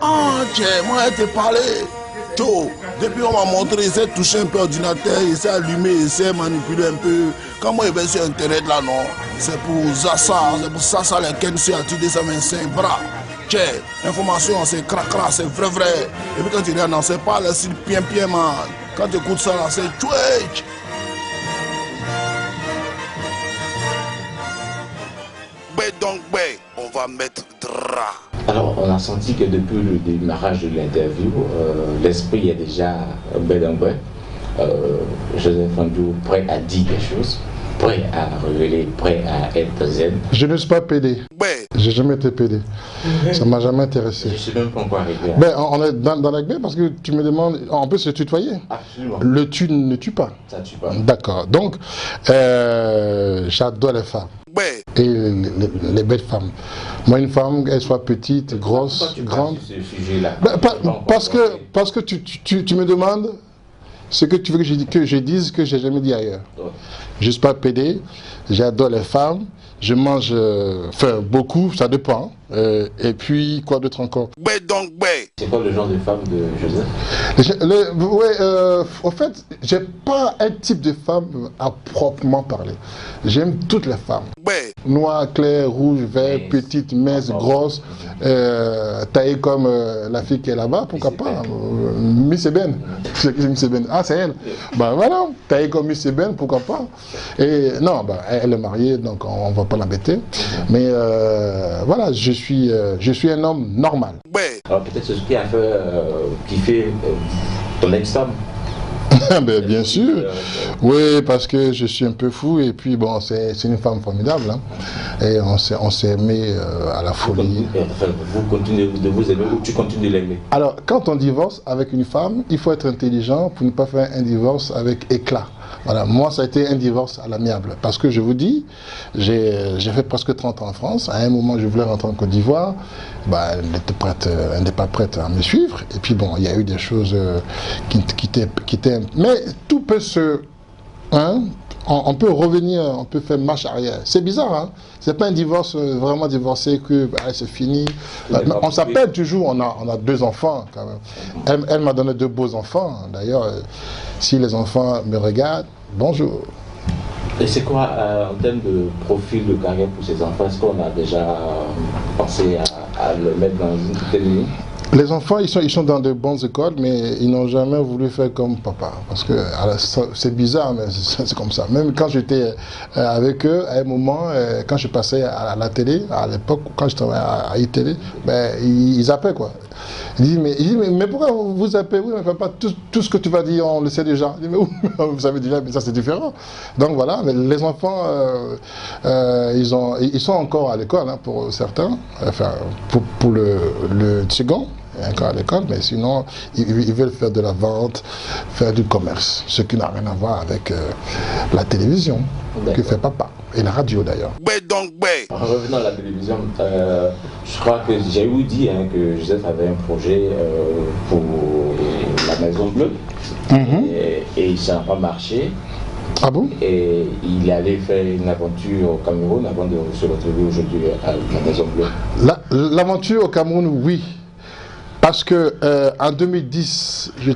Ah, tiens, moi, elle t'a parlé. Tôt. Depuis on m'a montré, il s'est touché un peu l'ordinateur, il s'est allumé, il s'est manipulé un peu. Quand moi, il va sur Internet, là, non, c'est pour Zassa, c'est pour Sassa, les Kensu, à 225 bras. Tiens, information, c'est cracra, c'est vrai, vrai. Et puis quand tu regardes, non, c'est pas le style bien, man. Quand tu écoutes ça, là, c'est tchouech. Donc, on va mettre drap. Alors, on a senti que depuis le démarrage de l'interview, l'esprit est déjà bédangouin. Joseph Andrew prêt à dire des choses, prêt à révéler, prêt à être zen. Je ne suis pas pédé. J'ai jamais été pédé. Ça m'a jamais intéressé. Je ne sais même pas encore arrivé. On est dans la parce que tu me demandes, on peut se tutoyer. Absolument. Le tu ne tue pas. Ça tue pas. D'accord. Donc, j'adore les femmes. Et les belles femmes. Moi, une femme, qu'elle soit petite, grosse, grande. Parce que tu me demandes ce que tu veux que je dise que j'ai jamais dit ailleurs. Je ne suis pas pédé, j'adore les femmes, je mange beaucoup, ça dépend. Et puis, quoi d'autre encore? C'est quoi le genre de femme de Joseph? En fait, j'ai pas un type de femme à proprement parler. J'aime toutes les femmes. Noire, claire, rouge, vert, petite, mince, grosse, taillée comme la fille qui est là-bas, pourquoi pas? Miss Eben. Miss Eben. Ah, c'est elle. Ben voilà, taillée comme Miss Eben, pourquoi pas? Et non, elle est mariée, donc on ne va pas l'embêter. Mais voilà, je suis un homme normal. Alors peut-être ce qui a fait kiffer ton ex-femme. Bien sûr, oui, parce que je suis un peu fou et puis bon, c'est une femme formidable, hein. Et on s'est aimé à la folie. Vous continuez de vous aimer ou tu continues de l'aimer? Alors, quand on divorce avec une femme, il faut être intelligent pour ne pas faire un divorce avec éclat. Voilà, moi ça a été un divorce à l'amiable, parce que je vous dis, j'ai fait presque 30 ans en France, à un moment je voulais rentrer en Côte d'Ivoire, elle n'était pas prête à me suivre, et puis bon, il y a eu des choses qui étaient... Mais tout peut se... Hein, on peut revenir, on peut faire marche arrière. C'est bizarre, hein? C'est pas un divorce vraiment divorcé que c'est fini. On s'appelle toujours, on a 2 enfants quand même. Elle m'a donné 2 beaux enfants. D'ailleurs, si les enfants me regardent, bonjour. Et c'est quoi en termes de profil de carrière pour ces enfants? Est-ce qu'on a déjà pensé à le mettre dans une telle ligne? Les enfants, ils sont dans de bonnes écoles, mais ils n'ont jamais voulu faire comme papa. Parce que c'est bizarre, mais c'est comme ça. Même quand j'étais avec eux, à un moment, quand je passais à la télé, à l'époque, quand je travaillais à iTélé, ils zappaient, quoi. Ils disent, mais pourquoi vous zappez? Oui, mais pas tout ce que tu vas dire, on le sait déjà. Je dis, mais vous savez déjà, mais ça c'est différent. Donc voilà, mais les enfants, ils sont encore à l'école, hein, pour certains, enfin, pour le second. Encore à l'école, mais sinon, ils veulent faire de la vente, faire du commerce, ce qui n'a rien à voir avec la télévision, que fait papa, et la radio d'ailleurs. En revenant à la télévision, je crois que j'ai eu dit que Joseph avait un projet pour la Maison Bleue, et ça n'a pas marché. Ah bon? Et il est allé faire une aventure au Cameroun avant de se retrouver aujourd'hui à la Maison Bleue. L'aventure au Cameroun, oui. Parce que en 2010, je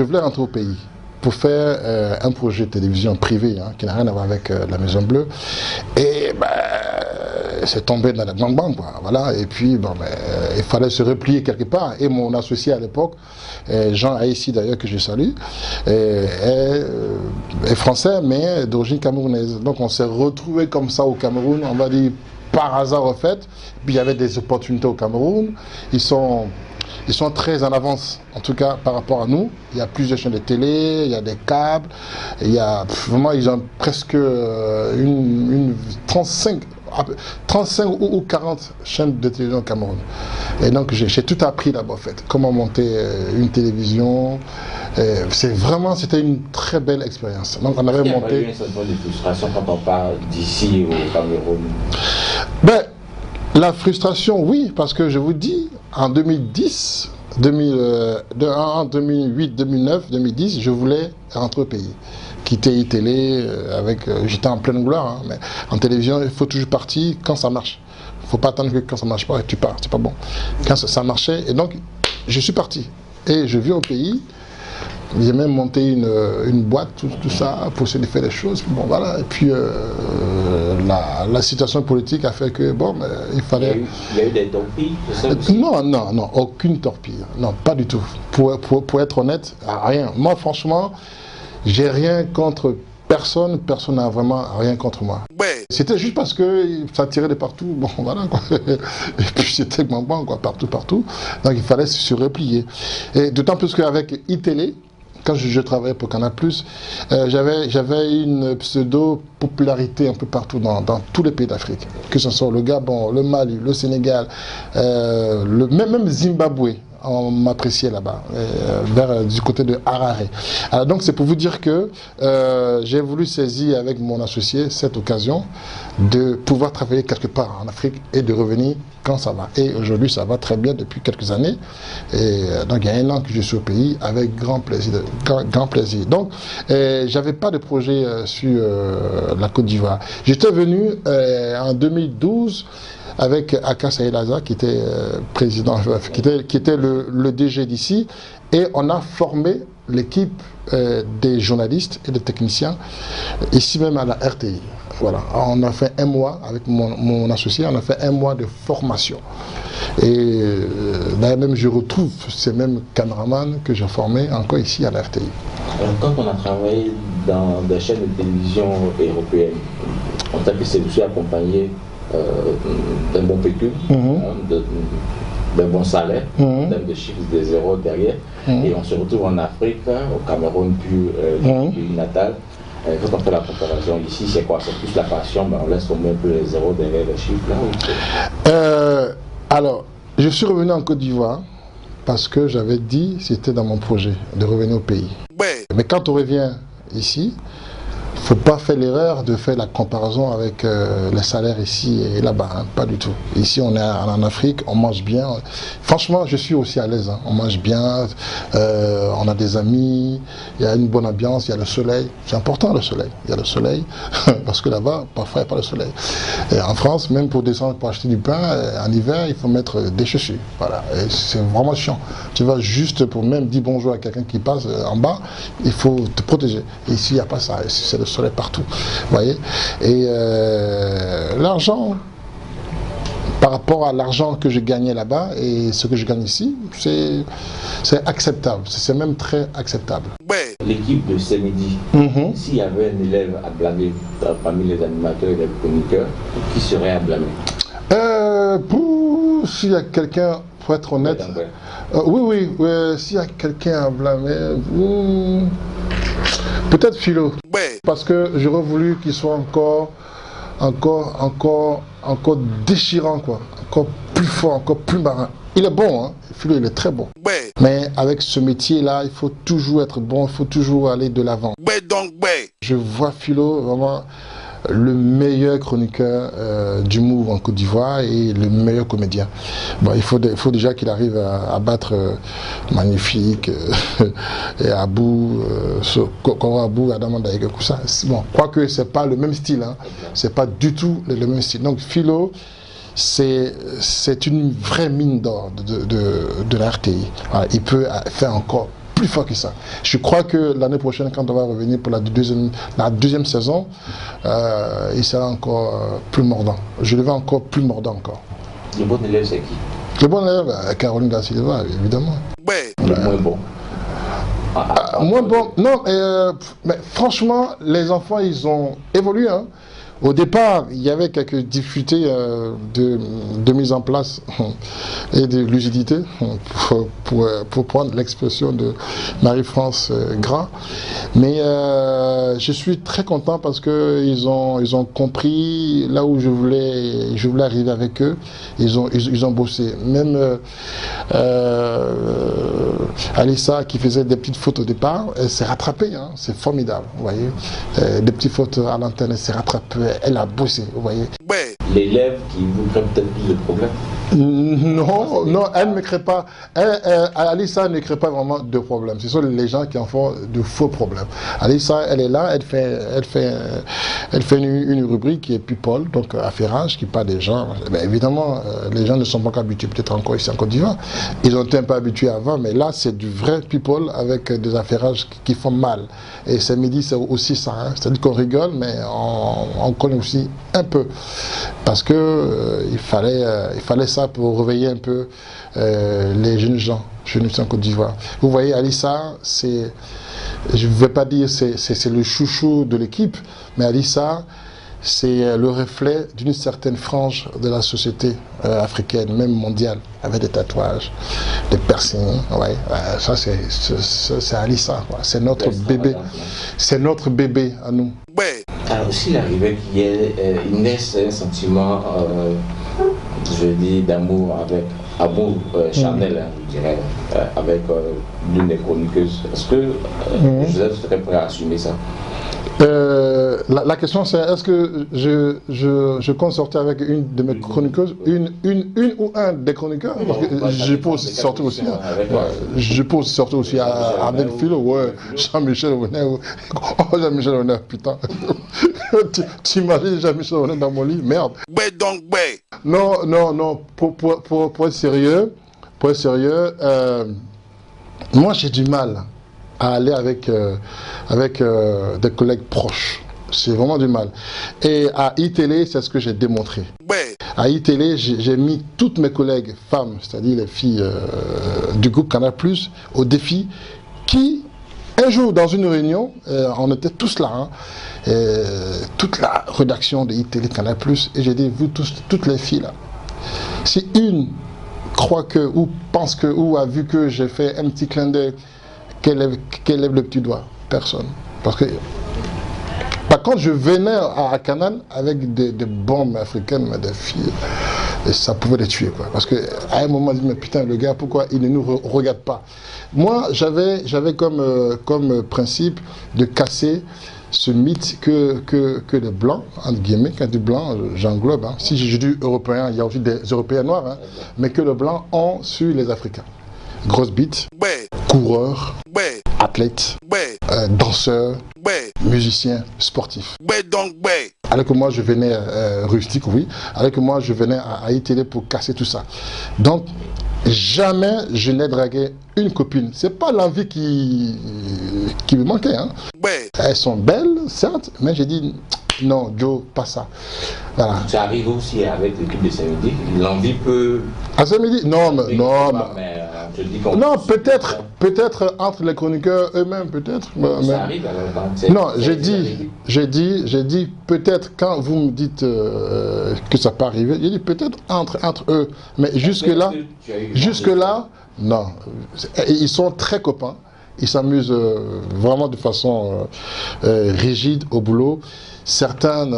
voulais rentrer au pays pour faire un projet de télévision privé, hein, qui n'a rien à voir avec la Maison Bleue. Et c'est tombé dans la gangbang, quoi. Voilà. Et puis, il fallait se replier quelque part. Et mon associé à l'époque, Jean Aïssi d'ailleurs, que je salue, est français, mais d'origine camerounaise. Donc on s'est retrouvés comme ça au Cameroun, on va dire par hasard en fait. Puis il y avait des opportunités au Cameroun. Ils sont très en avance, en tout cas par rapport à nous. Il y a plusieurs chaînes de télé, il y a des câbles, il y a vraiment, ils ont presque une 35 ou 40 chaînes de télévision au Cameroun. Et donc j'ai tout appris là-bas en fait. Comment monter une télévision. C'était une très belle expérience. Donc on avait monté... Il y a eu un sentiment de frustration quand on parle d'ici au Cameroun? La frustration, oui, parce que je vous dis, en 2010, en 2008, 2009, 2010, je voulais rentrer au pays. Quitter iTélé, j'étais en pleine gloire, hein, mais en télévision, il faut toujours partir quand ça marche. Il ne faut pas attendre que quand ça ne marche pas, tu pars. C'est pas bon. Quand ça marchait, et donc, je suis parti. Et je vis au pays. J'ai même monté une boîte, tout ça, pour essayer de faire des choses. Bon, voilà. Et puis, la situation politique a fait que, bon, il fallait... Il y a eu des torpilles, c'est ça aussi? Non, aucune torpille. Non, pas du tout. Pour être honnête, rien. Moi, franchement, j'ai rien contre personne. Personne n'a vraiment rien contre moi. C'était juste parce que ça tirait de partout. Bon, voilà, quoi. Et puis, c'était bon, quoi, partout. Donc, il fallait se replier. Et d'autant plus qu'avec iTélé, quand je travaillais pour Canal+, j'avais une pseudo-popularité un peu partout dans tous les pays d'Afrique. Que ce soit le Gabon, le Mali, le Sénégal, même Zimbabwe. On m'appréciait là-bas, du côté de Harare. Alors donc c'est pour vous dire que j'ai voulu saisir avec mon associé cette occasion de pouvoir travailler quelque part en Afrique et de revenir quand ça va. Et aujourd'hui ça va très bien depuis quelques années. Et donc il y a 1 an que je suis au pays avec grand plaisir. Donc j'avais pas de projet sur la Côte d'Ivoire. J'étais venu en 2012 avec Aka Saïlaza qui était président, qui était le DG d'ici, et on a formé l'équipe des journalistes et des techniciens ici même à la RTI. Voilà, on a fait 1 mois avec mon associé, on a fait 1 mois de formation. Et d'ailleurs même je retrouve ces mêmes caméramans que j'ai formés encore ici à la RTI. Alors, quand on a travaillé dans des chaînes de télévision européennes, on t'a que c'est aussi accompagné d'un bon pécule, d'un bon salaire, d'un de chiffres de zéro derrière, et on se retrouve en Afrique, au Cameroun, puis pays natal. Quand on fait la comparaison ici, c'est quoi? C'est plus la passion, mais on laisse tomber un peu les zéros derrière les chiffres là. Alors, je suis revenu en Côte d'Ivoire parce que j'avais dit, c'était dans mon projet, de revenir au pays. Mais quand on revient ici, il ne faut pas faire l'erreur de faire la comparaison avec les salaires ici et là-bas, hein, pas du tout. Ici, on est en Afrique, on mange bien. Franchement, je suis aussi à l'aise. Hein. On mange bien, on a des amis, il y a une bonne ambiance, il y a le soleil. C'est important le soleil. Il y a le soleil, parce que là-bas, parfois, il n'y a pas le soleil. Et en France, même pour descendre, pour acheter du pain, en hiver, il faut mettre des chaussures. Voilà. Et c'est vraiment chiant. Tu vas juste pour même dire bonjour à quelqu'un qui passe en bas, il faut te protéger. Et ici, il n'y a pas ça. C'est le soleil partout, vous voyez. Et l'argent, par rapport à l'argent que je gagnais là-bas et ce que je gagne ici, c'est acceptable, c'est même très acceptable. L'équipe de ce midi, s'il y avait un élève à blâmer parmi les animateurs et les chroniqueurs, qui serait à blâmer? S'il y a quelqu'un, pour être honnête, oui, s'il y a quelqu'un à blâmer, peut-être Philo. Parce que j'aurais voulu qu'il soit encore déchirant, quoi. Encore plus fort, encore plus marin. Il est bon, hein. Philo, il est très bon. Mais avec ce métier-là, il faut toujours être bon, il faut toujours aller de l'avant. Je vois Philo vraiment le meilleur chroniqueur d'humour en Côte d'Ivoire et le meilleur comédien. Bon, il faut déjà qu'il arrive à battre Magnifique et Abou, Abou, Adam Daïga, tout ça. Bon, quoique c'est pas le même style, hein. C'est pas du tout le même style. Donc Philo, c'est une vraie mine d'or de la RTI. Voilà, il peut faire encore plus fort que ça. Je crois que l'année prochaine, quand on va revenir pour la deuxième saison, il sera encore plus mordant. Je le veux encore plus mordant encore. Le bon élève, c'est qui? Le bon élève, Caroline Da Silva, évidemment. Le moins bon. Moins bon, non, mais franchement, les enfants, ils ont évolué, hein. Au départ, il y avait quelques difficultés de mise en place et de lucidité, pour prendre l'expression de Marie-France Gras. Mais je suis très content parce qu'ils ont compris là où je voulais arriver avec eux. Ils ont bossé. Même Alissa, qui faisait des petites fautes au départ, elle s'est rattrapée. Hein. C'est formidable, vous voyez. Des petites fautes à l'antenne, elle s'est rattrapée. Elle a bossé, vous voyez. L'élève qui vous crée peut-être plus de problèmes. Non, non, elle ne crée pas. Alissa ne crée pas vraiment de problèmes. Ce sont les gens qui en font de faux problèmes. Alissa, elle est là, elle fait une rubrique qui est People, donc affairage, qui parle des gens. Mais évidemment, les gens ne sont pas habitués, peut-être encore ici en Côte d'Ivoire. Ils ont été un peu habitués avant, mais là, c'est du vrai People avec des affairages qui font mal. Et ce midi, c'est aussi ça. Hein. C'est-à-dire qu'on rigole, mais on connaît aussi un peu. Parce que il fallait ça pour réveiller un peu les jeunes gens en Côte d'Ivoire. Vous voyez, Alissa, c'est, je ne vais pas dire c'est le chouchou de l'équipe, mais Alissa, c'est le reflet d'une certaine frange de la société africaine, même mondiale, avec des tatouages, des piercings. Ouais, ça, c'est Alissa. C'est notre bébé. C'est notre bébé à nous. Alors, s'il arrivait qu'il y ait naisse un sentiment, je dis, d'amour avec amour charnel, hein, je dirais, avec l'une des chroniqueuses, est-ce que Joseph serait prêt à assumer ça? La question c'est, est-ce que je compte sortir avec une de mes chroniqueuses, une ou un des chroniqueurs? Je peux aussi sortir aussi. Je peux aussi sortir aussi avec Philo, ouais, Jean-Michel Honnet. Oh, Jean-Michel Honnet, putain. Tu imagines Jean-Michel Honnet dans mon lit? Merde. Non, pour être sérieux, moi j'ai du mal à aller avec des collègues proches. C'est vraiment du mal. Et à iTélé, c'est ce que j'ai démontré. À iTélé, j'ai mis toutes mes collègues femmes, c'est-à-dire les filles du groupe Canal+, au défi qui, un jour, dans une réunion, on était tous là, hein, toute la rédaction de iTélé Canal+, et j'ai dit, vous tous, toutes les filles là, si une croit que, ou pense que, ou a vu que j'ai fait un petit clin d'œil, qu'elle lève le petit doigt. Personne. Parce que, par contre, je venais à Canal avec des bombes africaines, mais des filles, et ça pouvait les tuer, quoi. Parce qu'à un moment, je me dis, mais putain, le gars, pourquoi il ne nous regarde pas? Moi, j'avais comme principe de casser ce mythe que les Blancs, entre guillemets, quand je dis Blanc, j'englobe, hein. Si je dis Européens, il y a aussi des Européens noirs, hein, mais que les Blancs ont sur les Africains. Grosse bite, coureurs, athlètes, danseurs, musiciens, sportifs. Alors que moi je venais rustique, oui, alors que moi je venais à iTélé pour casser tout ça. Donc jamais je n'ai dragué une copine. C'est pas l'envie qui me manquait, hein. Elles sont belles, certes, mais j'ai dit non, Joe, pas ça. Voilà. Ça arrive aussi avec l'équipe de samedi. L'envie peut. À samedi? Non, mais non. Non, peut-être entre les chroniqueurs eux-mêmes, peut-être. Ça arrive alors. Non, j'ai dit peut-être quand vous me dites que ça peut arriver, j'ai dit peut-être entre eux. Mais jusque-là, non. Ils sont très copains. Ils s'amusent vraiment de façon rigide au boulot. Certains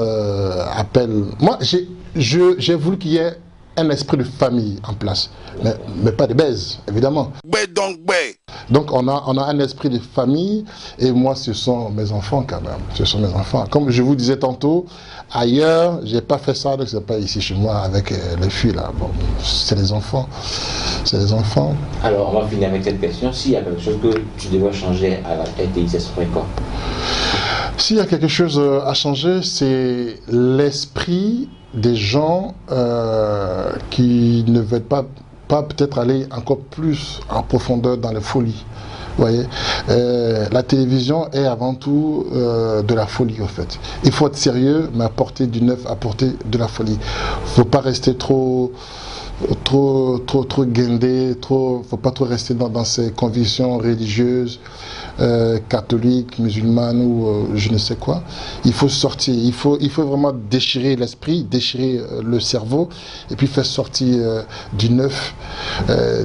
appellent... Moi, j'ai voulu qu'il y ait un esprit de famille en place, mais pas de baise, évidemment. Donc on a un esprit de famille, et moi ce sont mes enfants quand même, ce sont mes enfants. Comme je vous disais tantôt, ailleurs, j'ai pas fait ça, donc c'est pas ici chez moi avec les filles là. Bon, c'est les enfants, c'est les enfants. Alors on va finir avec cette question, s'il y a quelque chose que tu devrais changer à la RTI, ce serait quoi? S'il y a quelque chose à changer, c'est l'esprit des gens qui ne veulent pas peut-être aller encore plus en profondeur dans les folies. Vous voyez, la télévision est avant tout de la folie, en fait. Il faut être sérieux, mais apporter du neuf, apporter de la folie. Il ne faut pas rester trop guindé, faut pas trop rester dans ses convictions religieuses, catholiques, musulmanes ou je ne sais quoi. Il faut sortir, il faut vraiment déchirer l'esprit, déchirer le cerveau, et puis faire sortir du neuf,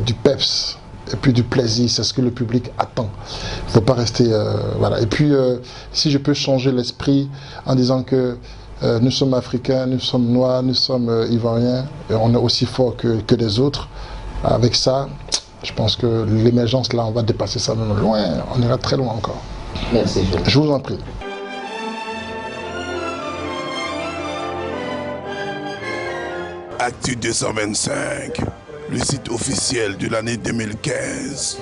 du peps, et puis du plaisir. C'est ce que le public attend. Il ne faut pas rester... voilà. Et puis, si je peux changer l'esprit en disant que nous sommes africains, nous sommes noirs, nous sommes ivoiriens, et on est aussi forts que les autres. Avec ça, je pense que l'émergence, là, on va dépasser ça même loin, on ira très loin encore. Merci. Je vous en prie. Actu 225, le site officiel de l'année 2015.